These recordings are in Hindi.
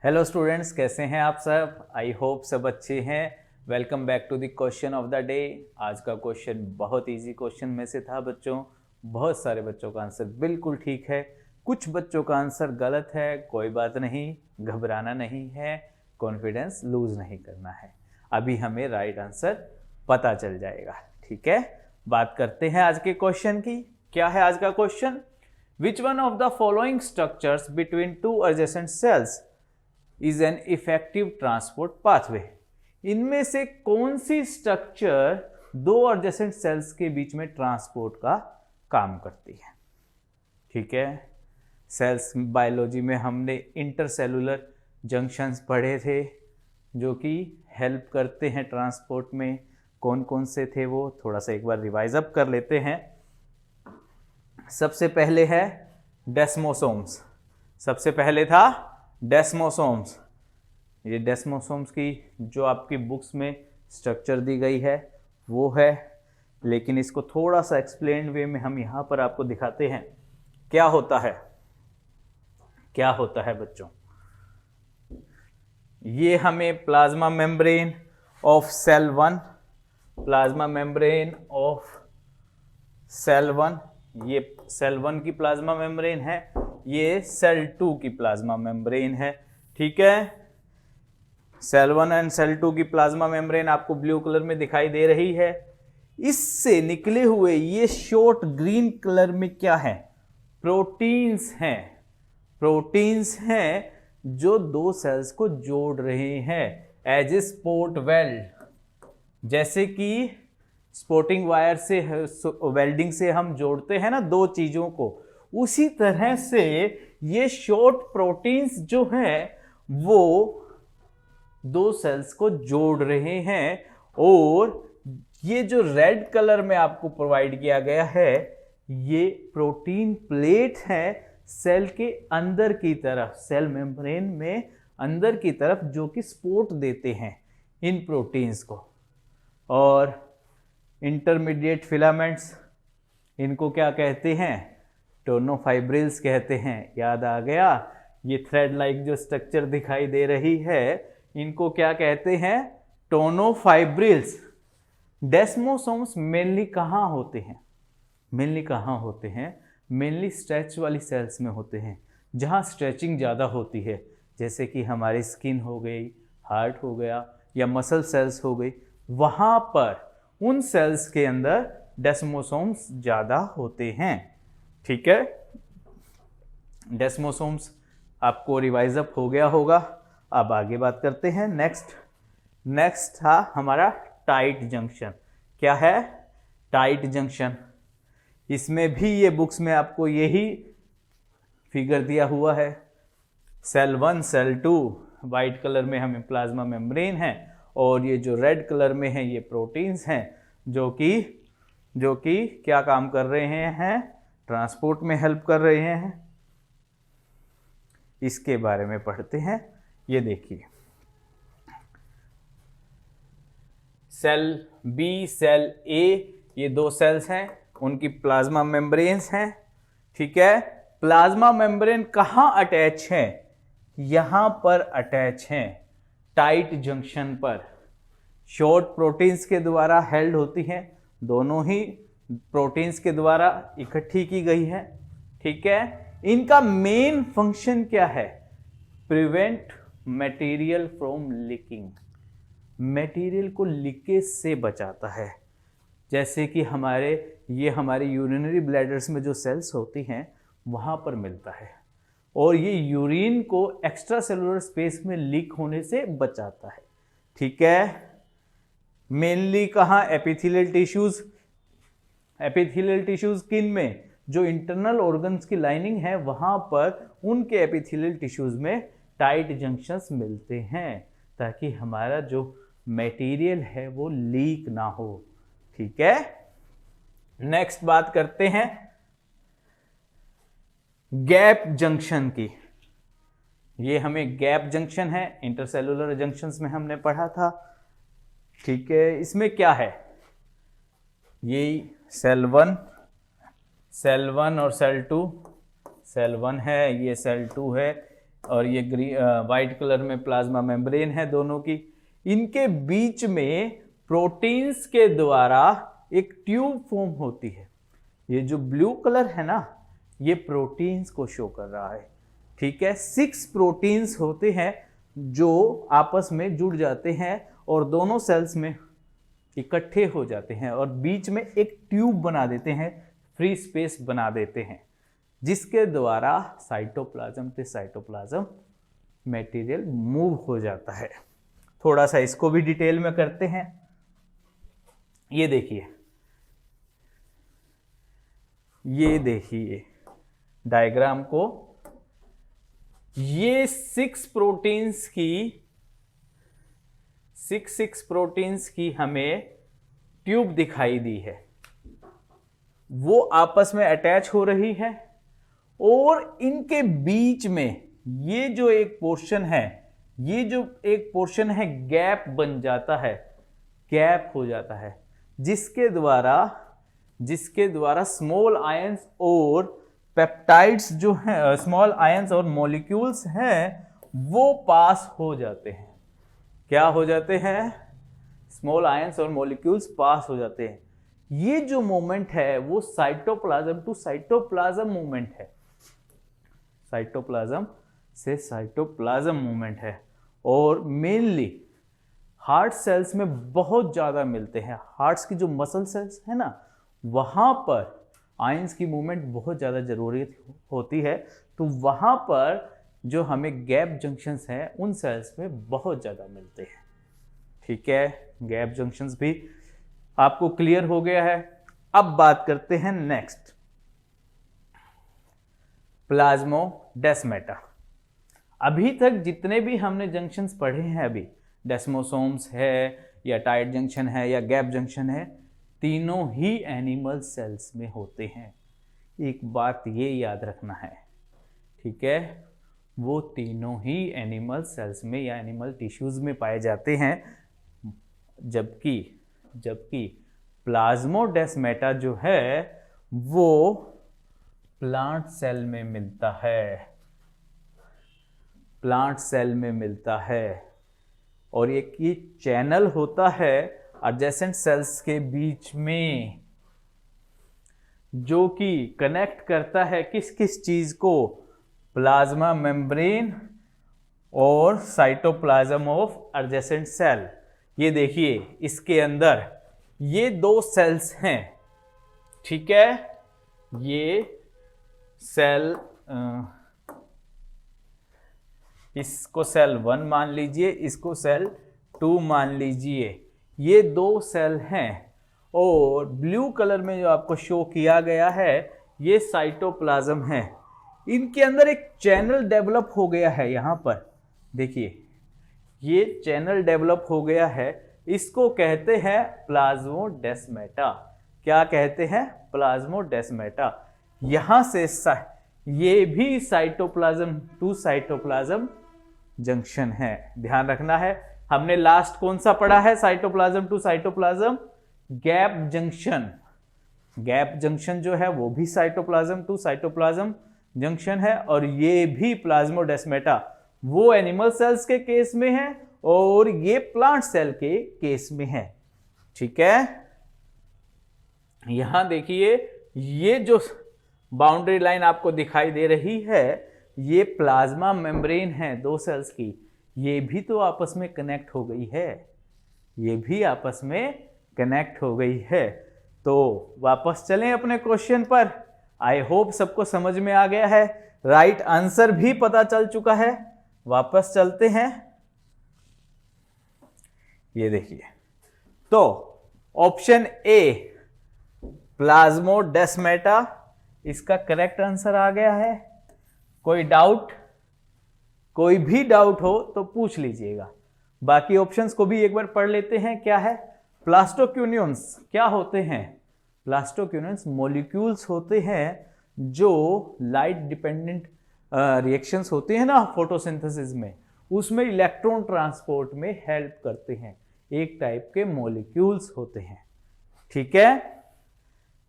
हेलो स्टूडेंट्स, कैसे हैं आप सब? आई होप सब अच्छे हैं। Welcome back to the question of the day. आज का क्वेश्चन बहुत इजी क्वेश्चन में से था बच्चों। बहुत सारे बच्चों का आंसर बिल्कुल ठीक है, कुछ बच्चों का आंसर गलत है। कोई बात नहीं, घबराना नहीं है, कॉन्फिडेंस लूज नहीं करना है। अभी हमें राइट आंसर पता चल जाएगा। ठीक है, बात करते हैं आज के क्वेश्चन की। क्या है आज का question? Which one of the following structures between two adjacent sales is an effective transport pathway? इनमें से कौन सी स्ट्रक्चर दो एडजेसेंट सेल्स के बीच में ट्रांसपोर्ट का काम करती है? ठीक है, सेल्स बायोलॉजी में हमने इंटरसेलुलर जंक्शंस पढ़े थे जो कि हेल्प करते हैं ट्रांसपोर्ट में। कौन कौन से थे वो थोड़ा सा एक बार रिवाइज अप कर लेते हैं। सबसे पहले है डेस्मोसोम्स। सबसे पहले था डेस्मोसोम्स। ये डेस्मोसोम्स की जो आपकी बुक्स में स्ट्रक्चर दी गई है वो है, लेकिन इसको थोड़ा सा एक्सप्लेन्ड वे में हम यहाँ पर आपको दिखाते हैं। क्या होता है, क्या होता है बच्चों? ये हमें plasma membrane of cell 1, plasma membrane of cell 1, ये सेल 1 की प्लाज्मा मेम्ब्रेन है, ये सेल 2 की प्लाज्मा मेम्ब्रेन है। ठीक है, सेल 1 एंड सेल 2 की प्लाज्मा मेम्ब्रेन आपको ब्लू कलर में दिखाई दे रही है। इससे निकले हुए ये शॉर्ट ग्रीन कलर में क्या है? प्रोटीन्स हैं। प्रोटीन्स हैं जो दो सेल्स को जोड़ रहे हैं एज ए स्पोर्ट वेल्ड। जैसे कि स्पोर्टिंग वायर से, वेल्डिंग से हम जोड़ते हैं ना दो चीजों को, उसी तरह से ये शॉर्ट प्रोटीन्स जो हैं वो दो सेल्स को जोड़ रहे हैं। और ये जो रेड कलर में आपको प्रोवाइड किया गया है ये प्रोटीन प्लेट है सेल के अंदर की तरफ, सेल मेम्ब्रेन में अंदर की तरफ, जो कि सपोर्ट देते हैं इन प्रोटीन्स को। और इंटरमीडिएट फिलामेंट्स, इनको क्या कहते हैं? टोनोफाइब्रिल्स कहते हैं। याद आ गया? ये थ्रेड लाइक जो स्ट्रक्चर दिखाई दे रही है इनको क्या कहते हैं? टोनोफाइब्रिल्स। डेस्मोसोम्स मेनली कहाँ होते हैं? मेनली कहाँ होते हैं? मेनली स्ट्रेच वाली सेल्स में होते हैं, जहाँ स्ट्रेचिंग ज़्यादा होती है, जैसे कि हमारी स्किन हो गई, हार्ट हो गया, या मसल सेल्स हो गई। वहाँ पर उन सेल्स के अंदर डेस्मोसोम्स ज़्यादा होते हैं। ठीक है, डेस्मोसोम्स आपको रिवाइज अप हो गया होगा। अब आगे बात करते हैं। नेक्स्ट था हमारा टाइट जंक्शन। क्या है? Tight junction. इसमें भी ये बुक्स में आपको यही फिगर दिया हुआ है। सेल 1 सेल 2 वाइट कलर में हमें प्लाज्मा मेम्ब्रेन है, और ये जो रेड कलर में है ये प्रोटीन्स हैं जो कि क्या काम कर रहे हैं? ट्रांसपोर्ट में हेल्प कर रहे हैं। इसके बारे में पढ़ते हैं। ये देखिए, सेल बी, सेल ए, ये दो सेल्स हैं, उनकी प्लाज्मा मेम्ब्रेन्स हैं। ठीक है, प्लाज्मा मेम्ब्रेन कहाँ अटैच है? यहां पर अटैच हैं, टाइट जंक्शन पर। शॉर्ट प्रोटीन्स के द्वारा हेल्ड होती हैं, दोनों ही प्रोटीन्स के द्वारा इकट्ठी की गई है। ठीक है, इनका मेन फंक्शन क्या है? Prevent material from leaking. Material को लीकेज से बचाता है। जैसे कि हमारे यूरिनरी ब्लैडर्स में जो सेल्स होती हैं वहाँ पर मिलता है, और ये यूरिन को एक्स्ट्रा सेलुलर स्पेस में लीक होने से बचाता है। ठीक है, मेनली कहाँ? Epithelial tissues. एपिथेलियल टिश्यूज किन में? जो इंटरनल ऑर्गन्स की लाइनिंग है वहाँ पर उनके एपिथेलियल टिश्यूज में टाइट जंक्शंस मिलते हैं, ताकि हमारा जो मटेरियल है वो लीक ना हो। ठीक है, नेक्स्ट बात करते हैं गैप जंक्शन की। ये हमें गैप जंक्शन है, इंटरसेलुलर जंक्शंस में हमने पढ़ा था। ठीक है, इसमें क्या है? ये सेल 1 और सेल 2, सेल 1 है, ये सेल 2 है। और ये वाइट कलर में प्लाज्मा मेम्ब्रेन है दोनों की। इनके बीच में प्रोटीन्स के द्वारा एक ट्यूब फॉर्म होती है। ये जो ब्लू कलर है ना, ये प्रोटीन्स को शो कर रहा है। ठीक है, 6 प्रोटीन्स होते हैं जो आपस में जुड़ जाते हैं और दोनों सेल्स में इकट्ठे हो जाते हैं और बीच में एक ट्यूब बना देते हैं, फ्री स्पेस बना देते हैं, जिसके द्वारा साइटोप्लाज्म से साइटोप्लाज्म मटेरियल मूव हो जाता है। थोड़ा सा इसको भी डिटेल में करते हैं। ये देखिए डायग्राम को। ये 6 प्रोटीन्स की हमें ट्यूब दिखाई दी है। वो आपस में अटैच हो रही है और इनके बीच में ये जो एक पोर्शन है, गैप बन जाता है, गैप हो जाता है, जिसके द्वारा स्मॉल आयंस और पेप्टाइड्स जो हैं, स्मॉल आयंस और मॉलिक्यूल्स हैं, वो पास हो जाते हैं। क्या हो जाते हैं? स्मॉल आयंस और मॉलिक्यूल्स पास हो जाते हैं। ये जो मूवमेंट है वो साइटोप्लाज्म टू साइटोप्लाज्म मूवमेंट है, साइटोप्लाज्म से साइटोप्लाज्म मूवमेंट है। और मेनली हार्ट सेल्स में बहुत ज़्यादा मिलते हैं। हार्ट्स की जो मसल सेल्स है ना, वहाँ पर आयंस की मूवमेंट बहुत ज़्यादा ज़रूरी होती है। तो वहाँ पर जो हमें गैप जंक्शंस हैं उन सेल्स में बहुत ज़्यादा मिलते हैं। ठीक है, गैप जंक्शंस भी आपको क्लियर हो गया है। अब बात करते हैं नेक्स्ट, प्लाज्मोडेस्माटा। अभी तक जितने भी हमने जंक्शंस पढ़े हैं, अभी डेस्मोसोम्स है या टाइट जंक्शन है या गैप जंक्शन है, तीनों ही एनिमल सेल्स में होते हैं। एक बात ये याद रखना है, ठीक है, वो तीनों ही एनिमल सेल्स में या एनिमल टिश्यूज में पाए जाते हैं। जबकि प्लाज्मोडेस्माटा जो है वो प्लांट सेल में मिलता है, प्लांट सेल में मिलता है। और एक ये चैनल होता है एडजेसेंट सेल्स के बीच में, जो कि कनेक्ट करता है किस किस चीज को? प्लाज्मा मेम्ब्रेन और साइटोप्लाज्म ऑफ एडजेसेंट सेल। ये देखिए, इसके अंदर ये 2 सेल्स हैं। ठीक है, ये सेल, इसको सेल 1 मान लीजिए, इसको सेल 2 मान लीजिए। ये 2 सेल हैं और ब्लू कलर में जो आपको शो किया गया है ये साइटोप्लाज्म है। इनके अंदर एक चैनल डेवलप हो गया है। यहाँ पर देखिए, ये चैनल डेवलप हो गया है, इसको कहते हैं प्लाज्मोडेस्माटा। क्या कहते हैं? प्लाज्मोडेस्माटा। यहां से ये भी साइटोप्लाज्म टू साइटोप्लाज्म जंक्शन है। ध्यान रखना है, हमने लास्ट कौन सा पढ़ा है? Cytoplasm to cytoplasm gap junction. Gap junction जो है वो भी साइटोप्लाज्म टू साइटोप्लाज्म जंक्शन है, और ये भी प्लाज्मोडेस्माटा वो एनिमल सेल्स के केस में है और ये प्लांट सेल के केस में है। ठीक है, यहां देखिए, ये जो बाउंड्री लाइन आपको दिखाई दे रही है, ये प्लाज्मा मेम्ब्रेन है 2 सेल्स की। ये भी तो आपस में कनेक्ट हो गई है, ये भी आपस में कनेक्ट हो गई है। तो वापस चलें अपने क्वेश्चन पर। आई होप सबको समझ में आ गया है, राइट आंसर भी पता चल चुका है। वापस चलते हैं, ये देखिए, तो ऑप्शन ए प्लाज्मोडेस्माटा इसका करेक्ट आंसर आ गया है। कोई डाउट? कोई भी डाउट हो तो पूछ लीजिएगा। बाकी ऑप्शंस को भी एक बार पढ़ लेते हैं। क्या है? प्लास्टोक्यूनियंस क्या होते हैं? प्लास्टोक्यूनियंस मॉलिक्यूल्स होते हैं जो लाइट डिपेंडेंट रिएक्शंस होते हैं ना फोटोसिंथेसिस में, उसमें इलेक्ट्रॉन ट्रांसपोर्ट में हेल्प करते हैं। एक टाइप के मॉलिक्यूल्स होते हैं। ठीक है,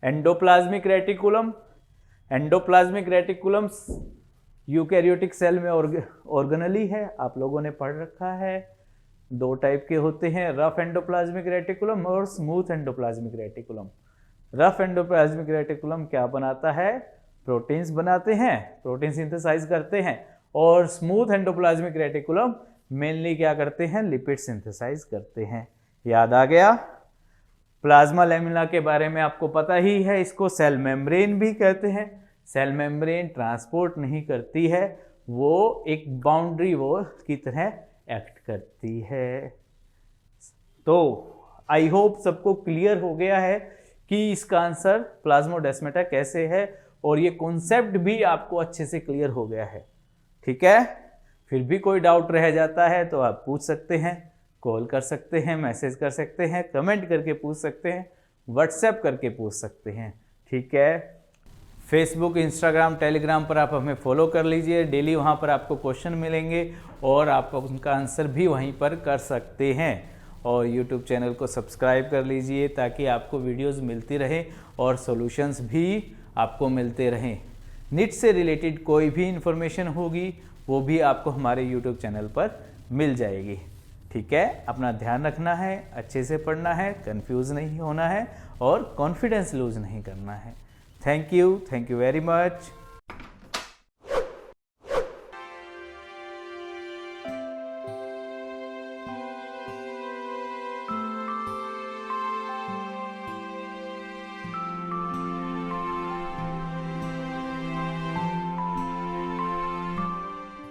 endoplasmic reticulum. Endoplasmic reticulum eukaryotic cell में ऑर्गेनली है, आप लोगों ने पढ़ रखा है। 2 टाइप के होते हैं, रफ एंडोप्लाज्मिक रेटिकुलम और smooth endoplasmic reticulum. Rough endoplasmic reticulum क्या बनाता है? प्रोटीन्स बनाते हैं, प्रोटीन सिंथेसाइज करते हैं। और स्मूथ एंडोप्लाज्मिक रेटिकुलम मेनली क्या करते हैं? लिपिड सिंथेसाइज करते हैं। याद आ गया? प्लाज्मा लैमेला के बारे में आपको पता ही है, इसको सेल मेम्ब्रेन भी कहते हैं। सेल मेम्ब्रेन ट्रांसपोर्ट नहीं करती है, वो एक बाउंड्री वॉल की तरह एक्ट करती है। तो आई होप सबको क्लियर हो गया है कि इसका आंसर प्लाज्मोडेस्माटा कैसे है, और ये कॉन्सेप्ट भी आपको अच्छे से क्लियर हो गया है। ठीक है, फिर भी कोई डाउट रह जाता है तो आप पूछ सकते हैं, कॉल कर सकते हैं, मैसेज कर सकते हैं, कमेंट करके पूछ सकते हैं, व्हाट्सएप करके पूछ सकते हैं। ठीक है, फेसबुक, इंस्टाग्राम, टेलीग्राम पर आप हमें फॉलो कर लीजिए। डेली वहाँ पर आपको क्वेश्चन मिलेंगे और आप उनका आंसर भी वहीं पर कर सकते हैं। और यूट्यूब चैनल को सब्सक्राइब कर लीजिए ताकि आपको वीडियोस मिलती रहे और सॉल्यूशंस भी आपको मिलते रहें। नीट से रिलेटेड कोई भी इंफॉर्मेशन होगी वो भी आपको हमारे यूट्यूब चैनल पर मिल जाएगी। ठीक है, अपना ध्यान रखना है, अच्छे से पढ़ना है, कंफ्यूज नहीं होना है और कॉन्फिडेंस लूज नहीं करना है। Thank you very much.